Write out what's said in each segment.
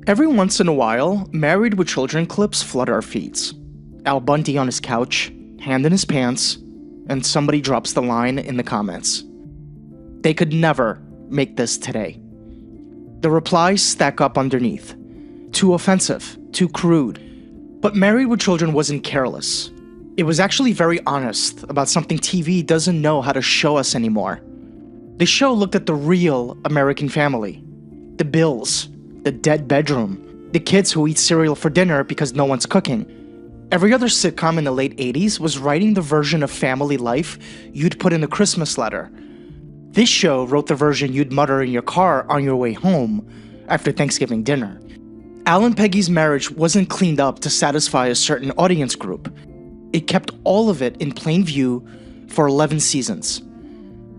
Every once in a while, Married with Children clips flood our feeds. Al Bundy on his couch, hand in his pants, and somebody drops the line in the comments. They could never make this today. The replies stack up underneath. Too offensive, too crude. But Married with Children wasn't careless. It was actually very honest about something TV doesn't know how to show us anymore. The show looked at the real American family. The bills, the dead bedroom, the kids who eat cereal for dinner because no one's cooking. Every other sitcom in the late 80s was writing the version of family life you'd put in a Christmas letter. This show wrote the version you'd mutter in your car on your way home after Thanksgiving dinner. Al and Peggy's marriage wasn't cleaned up to satisfy a certain audience group. It kept all of it in plain view for 11 seasons.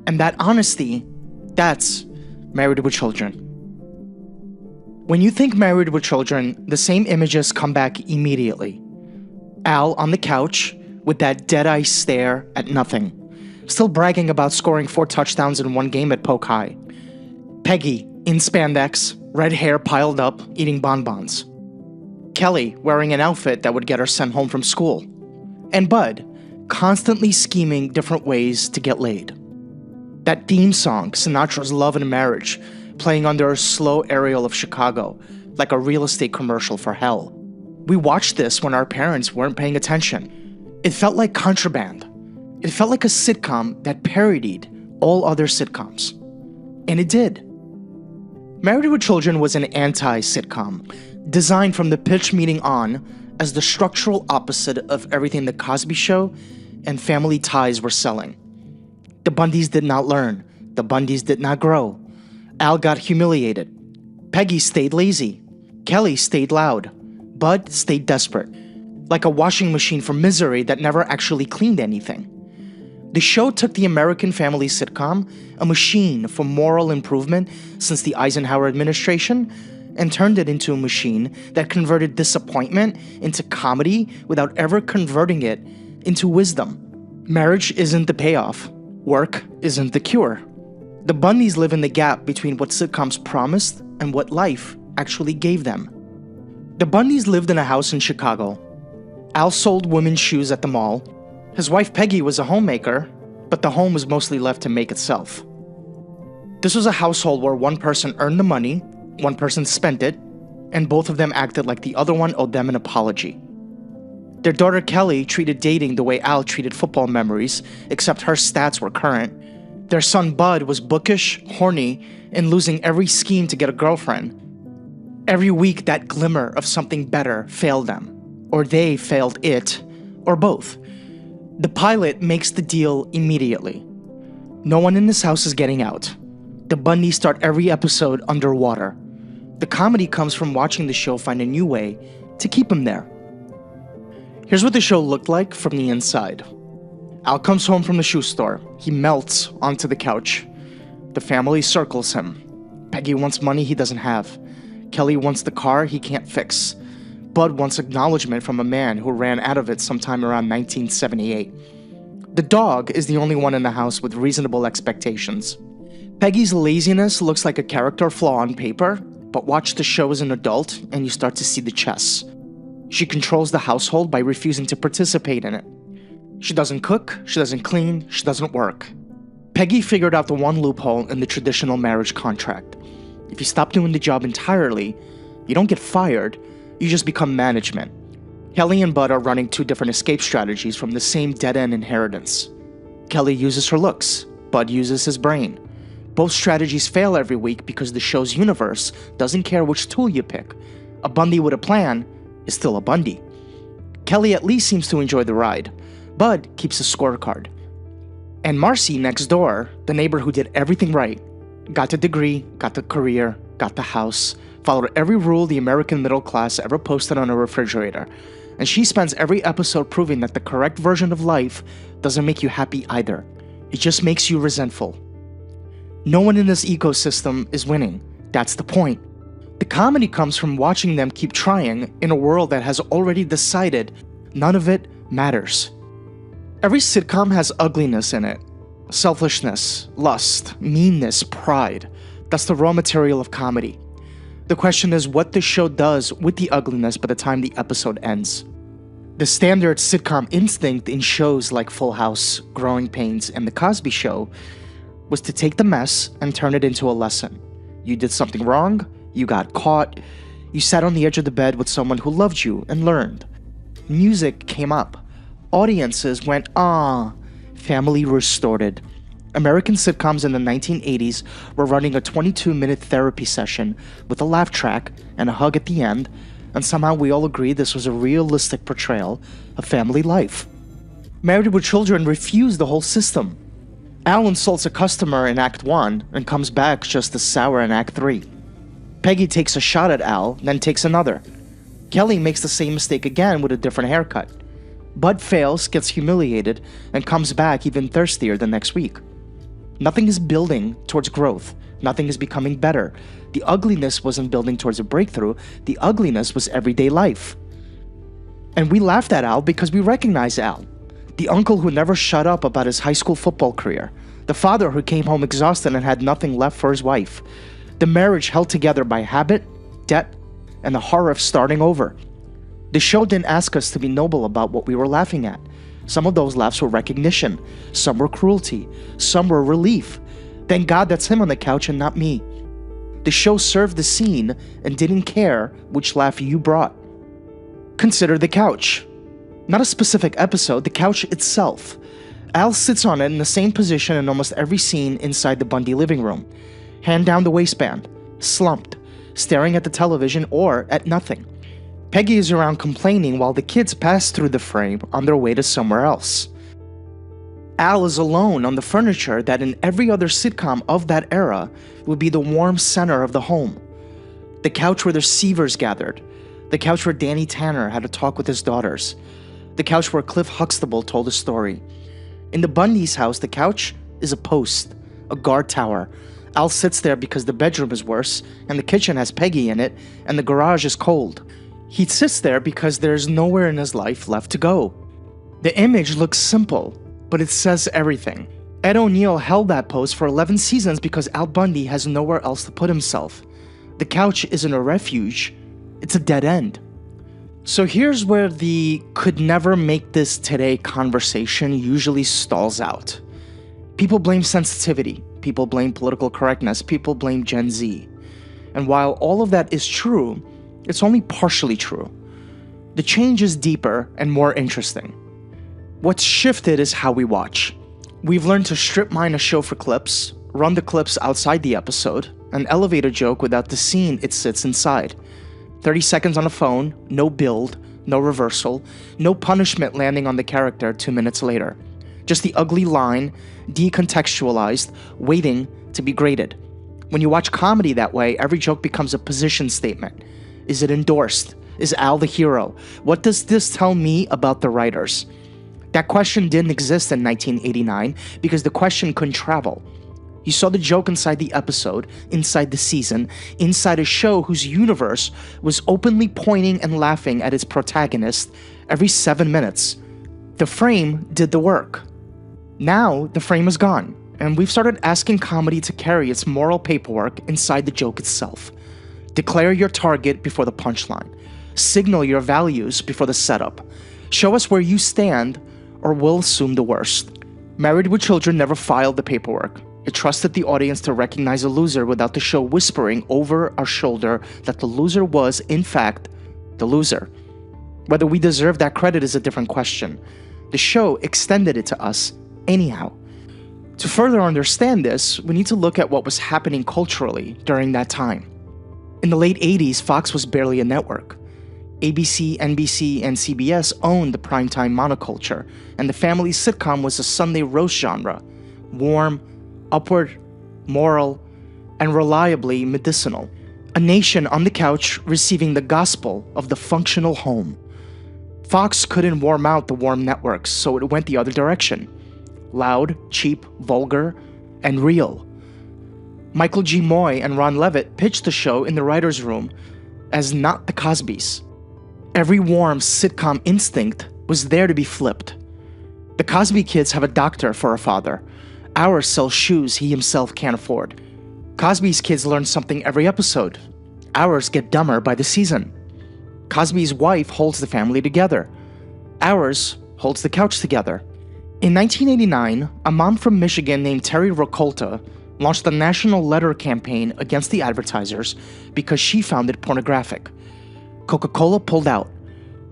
And that honesty, that's Married with Children. When you think Married with Children, the same images come back immediately. Al on the couch with that dead-eye stare at nothing, still bragging about scoring 4 touchdowns in one game at Polk High. Peggy in spandex, red hair piled up, eating bonbons. Kelly wearing an outfit that would get her sent home from school. And Bud constantly scheming different ways to get laid. That theme song, Sinatra's Love and Marriage, playing under a slow aerial of Chicago, like a real estate commercial for hell. We watched this when our parents weren't paying attention. It felt like Contraband. It felt like a sitcom that parodied all other sitcoms. And it did. Married with Children was an anti-sitcom, designed from the pitch meeting on as the structural opposite of everything the Cosby Show and Family Ties were selling. The Bundys did not learn. The Bundys did not grow. Al got humiliated. Peggy stayed lazy. Kelly stayed loud. Bud stayed desperate. Like a washing machine for misery that never actually cleaned anything. The show took the American family sitcom, a machine for moral improvement since the Eisenhower administration, and turned it into a machine that converted disappointment into comedy without ever converting it into wisdom. Marriage isn't the payoff. Work isn't the cure. The Bundys live in the gap between what sitcoms promised and what life actually gave them. The Bundys lived in a house in Chicago. Al sold women's shoes at the mall. His wife Peggy was a homemaker, but the home was mostly left to make itself. This was a household where one person earned the money, one person spent it, and both of them acted like the other one owed them an apology. Their daughter Kelly treated dating the way Al treated football memories, except her stats were current. Their son Bud was bookish, horny, and losing every scheme to get a girlfriend. Every week that glimmer of something better failed them, or they failed it, or both. The pilot makes the deal immediately. No one in this house is getting out. The Bundys start every episode underwater. The comedy comes from watching the show find a new way to keep them there. Here's what the show looked like from the inside. Al comes home from the shoe store. He melts onto the couch. The family circles him. Peggy wants money he doesn't have. Kelly wants the car he can't fix. Bud wants acknowledgement from a man who ran out of it sometime around 1978. The dog is the only one in the house with reasonable expectations. Peggy's laziness looks like a character flaw on paper, but watch the show as an adult and you start to see the chess. She controls the household by refusing to participate in it. She doesn't cook, she doesn't clean, she doesn't work. Peggy figured out the one loophole in the traditional marriage contract. If you stop doing the job entirely, you don't get fired, you just become management. Kelly and Bud are running 2 different escape strategies from the same dead-end inheritance. Kelly uses her looks, Bud uses his brain. Both strategies fail every week because the show's universe doesn't care which tool you pick. A Bundy with a plan is still a Bundy. Kelly at least seems to enjoy the ride. Bud keeps a scorecard. And Marcy next door, the neighbor who did everything right, got the degree, got the career, got the house, followed every rule the American middle class ever posted on a refrigerator, and she spends every episode proving that the correct version of life doesn't make you happy either. It just makes you resentful. No one in this ecosystem is winning. That's the point. The comedy comes from watching them keep trying in a world that has already decided none of it matters. Every sitcom has ugliness in it. Selfishness, lust, meanness, pride. That's the raw material of comedy. The question is what the show does with the ugliness by the time the episode ends. The standard sitcom instinct in shows like Full House, Growing Pains, and The Cosby Show was to take the mess and turn it into a lesson. You did something wrong, you got caught, you sat on the edge of the bed with someone who loved you and learned. Music came up. Audiences went, ah, family restored. American sitcoms in the 1980s were running a 22-minute therapy session with a laugh track and a hug at the end, and somehow we all agreed this was a realistic portrayal of family life. Married with Children refused the whole system. Al insults a customer in Act 1 and comes back just as sour in Act 3. Peggy takes a shot at Al, then takes another. Kelly makes the same mistake again with a different haircut. Bud fails, gets humiliated, and comes back even thirstier the next week. Nothing is building towards growth. Nothing is becoming better. The ugliness wasn't building towards a breakthrough. The ugliness was everyday life. And we laughed at Al because we recognized Al. The uncle who never shut up about his high school football career. The father who came home exhausted and had nothing left for his wife. The marriage held together by habit, debt, and the horror of starting over. The show didn't ask us to be noble about what we were laughing at. Some of those laughs were recognition, some were cruelty, some were relief. Thank God that's him on the couch and not me. The show served the scene and didn't care which laugh you brought. Consider the couch. Not a specific episode, the couch itself. Al sits on it in the same position in almost every scene inside the Bundy living room. Hand down the waistband, slumped, staring at the television or at nothing. Peggy is around complaining while the kids pass through the frame on their way to somewhere else. Al is alone on the furniture that in every other sitcom of that era would be the warm center of the home. The couch where the Seavers gathered. The couch where Danny Tanner had a talk with his daughters. The couch where Cliff Huxtable told a story. In the Bundy's house, the couch is a post, a guard tower. Al sits there because the bedroom is worse, and the kitchen has Peggy in it, and the garage is cold. He sits there because there's nowhere in his life left to go. The image looks simple, but it says everything. Ed O'Neill held that pose for 11 seasons because Al Bundy has nowhere else to put himself. The couch isn't a refuge, it's a dead end. So here's where the could never make this today conversation usually stalls out. People blame sensitivity, people blame political correctness, people blame Gen Z. And while all of that is true, it's only partially true. The change is deeper and more interesting. What's shifted is how we watch. We've learned to strip mine a show for clips, run the clips outside the episode, and elevate a joke without the scene it sits inside. 30 seconds on a phone, no build, no reversal, no punishment landing on the character 2 minutes later. Just the ugly line, decontextualized, waiting to be graded. When you watch comedy that way, every joke becomes a position statement. Is it endorsed? Is Al the hero? What does this tell me about the writers? That question didn't exist in 1989 because the question couldn't travel. You saw the joke inside the episode, inside the season, inside a show whose universe was openly pointing and laughing at its protagonist every 7 minutes. The frame did the work. Now, the frame is gone, and we've started asking comedy to carry its moral paperwork inside the joke itself. Declare your target before the punchline. Signal your values before the setup. Show us where you stand, or we'll assume the worst. Married with Children never filed the paperwork. It trusted the audience to recognize a loser without the show whispering over our shoulder that the loser was, in fact, the loser. Whether we deserve that credit is a different question. The show extended it to us anyhow. To further understand this, we need to look at what was happening culturally during that time. In the late 80s, Fox was barely a network. ABC, NBC, and CBS owned the primetime monoculture, and the family sitcom was a Sunday roast genre, warm, upward, moral, and reliably medicinal. A nation on the couch receiving the gospel of the functional home. Fox couldn't warm out the warm networks, so it went the other direction. Loud, cheap, vulgar, and real. Michael G. Moy and Ron Levitt pitched the show in the writer's room as not the Cosbys. Every warm sitcom instinct was there to be flipped. The Cosby kids have a doctor for a father. Ours sells shoes he himself can't afford. Cosby's kids learn something every episode. Ours get dumber by the season. Cosby's wife holds the family together. Ours holds the couch together. In 1989, a mom from Michigan named Terry Rakolta launched a national letter campaign against the advertisers because she found it pornographic. Coca-Cola pulled out.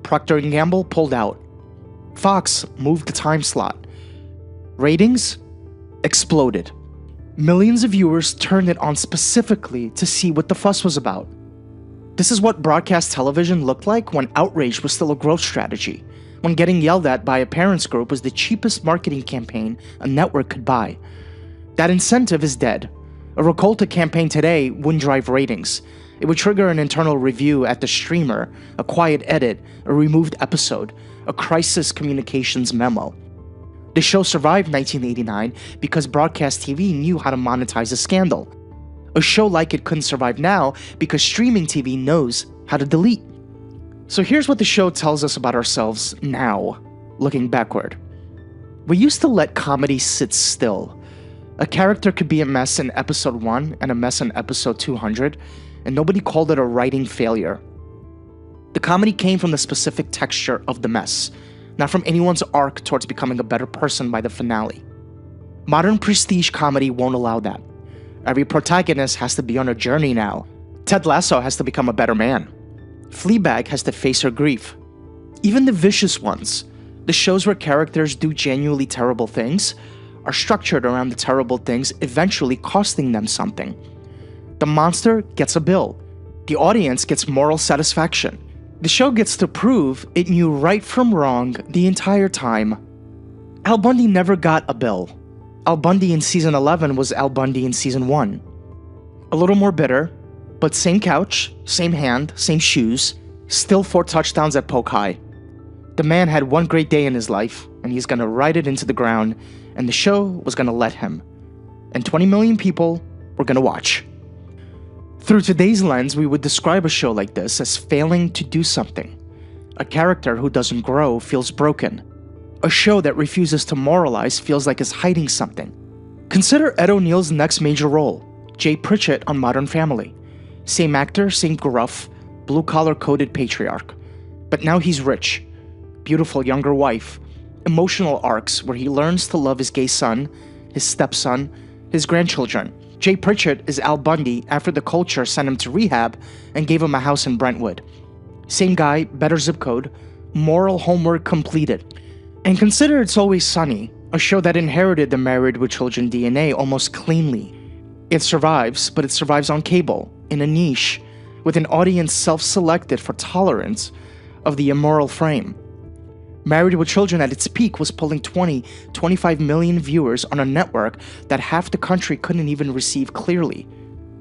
Procter & Gamble pulled out. Fox moved the time slot. Ratings exploded. Millions of viewers turned it on specifically to see what the fuss was about. This is what broadcast television looked like when Outrage was still a growth strategy, when getting yelled at by a parents group was the cheapest marketing campaign a network could buy. That incentive is dead. A Rakolta campaign today wouldn't drive ratings. It would trigger an internal review at the streamer, a quiet edit, a removed episode, a crisis communications memo. The show survived 1989 because broadcast TV knew how to monetize a scandal. A show like it couldn't survive now because streaming TV knows how to delete. So here's what the show tells us about ourselves now, looking backward. We used to let comedy sit still. A character could be a mess in episode 1 and a mess in episode 200, and nobody called it a writing failure. The comedy came from the specific texture of the mess, not from anyone's arc towards becoming a better person by the finale. Modern prestige comedy won't allow that. Every protagonist has to be on a journey now. Ted Lasso has to become a better man. Fleabag has to face her grief. Even the vicious ones, the shows where characters do genuinely terrible things, are structured around the terrible things eventually costing them something. The monster gets a bill. The audience gets moral satisfaction. The show gets to prove it knew right from wrong the entire time. Al Bundy never got a bill. Al Bundy in season 11 was Al Bundy in season 1. A little more bitter, but same couch, same hand, same shoes, still 4 touchdowns at Poke High. The man had one great day in his life, and he's gonna ride it into the ground, and the show was gonna let him. And 20 million people were gonna watch. Through today's lens, we would describe a show like this as failing to do something. A character who doesn't grow feels broken. A show that refuses to moralize feels like it's hiding something. Consider Ed O'Neill's next major role, Jay Pritchett on Modern Family. Same actor, same gruff, blue-collar coded patriarch. But now he's rich, beautiful younger wife, emotional arcs where he learns to love his gay son, his stepson, his grandchildren. Jay Pritchett is Al Bundy after the culture sent him to rehab and gave him a house in Brentwood. Same guy, better zip code, moral homework completed. And consider It's Always Sunny, a show that inherited the Married with Children DNA almost cleanly. It survives, but it survives on cable, in a niche, with an audience self-selected for tolerance of the immoral frame. Married with Children at its peak was pulling 25 million viewers on a network that half the country couldn't even receive clearly.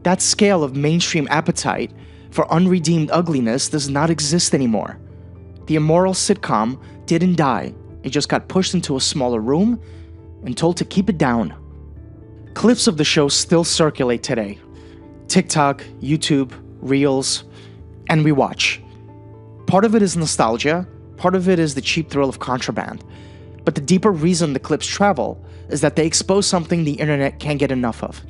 That scale of mainstream appetite for unredeemed ugliness does not exist anymore. The immoral sitcom didn't die, it just got pushed into a smaller room and told to keep it down. Clips of the show still circulate today. TikTok, YouTube, Reels, and we watch. Part of it is nostalgia, part of it is the cheap thrill of Contraband. But the deeper reason the clips travel is that they expose something the internet can't get enough of.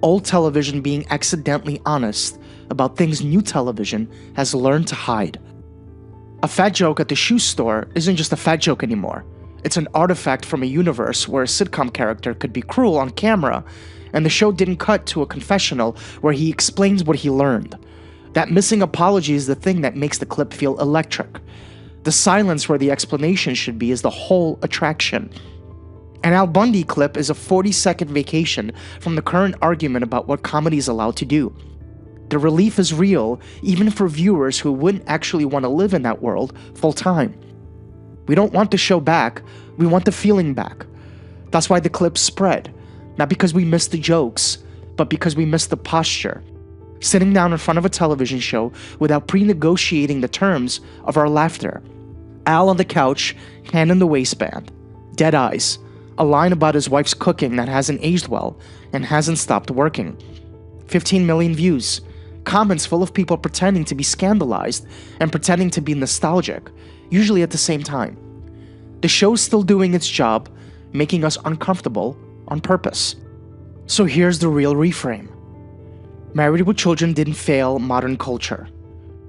Old television being accidentally honest about things new television has learned to hide. A fat joke at the shoe store isn't just a fat joke anymore. It's an artifact from a universe where a sitcom character could be cruel on camera, and the show didn't cut to a confessional where he explains what he learned. That missing apology is the thing that makes the clip feel electric. The silence where the explanation should be is the whole attraction. An Al Bundy clip is a 40-second vacation from the current argument about what comedy is allowed to do. The relief is real, even for viewers who wouldn't actually want to live in that world full-time. We don't want the show back, we want the feeling back. That's why the clips spread, not because we missed the jokes, but because we missed the posture. Sitting down in front of a television show without pre-negotiating the terms of our laughter. Al on the couch, hand in the waistband. Dead eyes. A line about his wife's cooking that hasn't aged well and hasn't stopped working. 15 million views. Comments full of people pretending to be scandalized and pretending to be nostalgic, usually at the same time. The show's still doing its job, making us uncomfortable on purpose. So here's the real reframe. Married with Children didn't fail modern culture.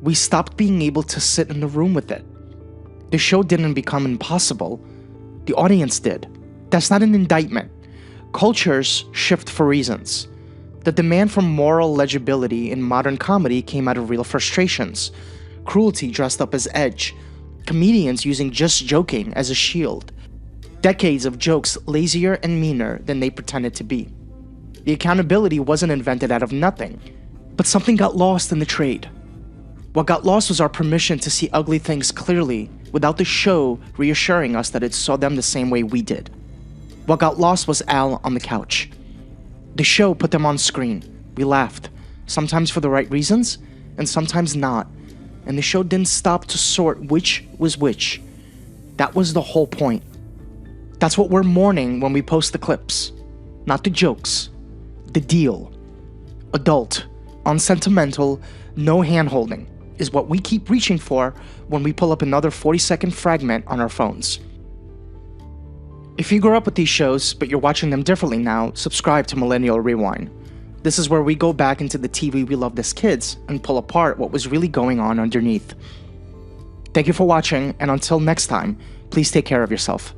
We stopped being able to sit in the room with it. The show didn't become impossible. The audience did. That's not an indictment. Cultures shift for reasons. The demand for moral legibility in modern comedy came out of real frustrations. Cruelty dressed up as edge. Comedians using just joking as a shield. Decades of jokes lazier and meaner than they pretended to be. The accountability wasn't invented out of nothing, but something got lost in the trade. What got lost was our permission to see ugly things clearly without the show reassuring us that it saw them the same way we did. What got lost was Al on the couch. The show put them on screen. We laughed, sometimes for the right reasons, and sometimes not. And the show didn't stop to sort which was which. That was the whole point. That's what we're mourning when we post the clips. Not the jokes. The deal. Adult, unsentimental, no hand-holding is what we keep reaching for when we pull up another 40-second fragment on our phones. If you grew up with these shows, but you're watching them differently now, subscribe to Millennial Rewind. This is where we go back into the TV we loved as kids and pull apart what was really going on underneath. Thank you for watching, and until next time, please take care of yourself.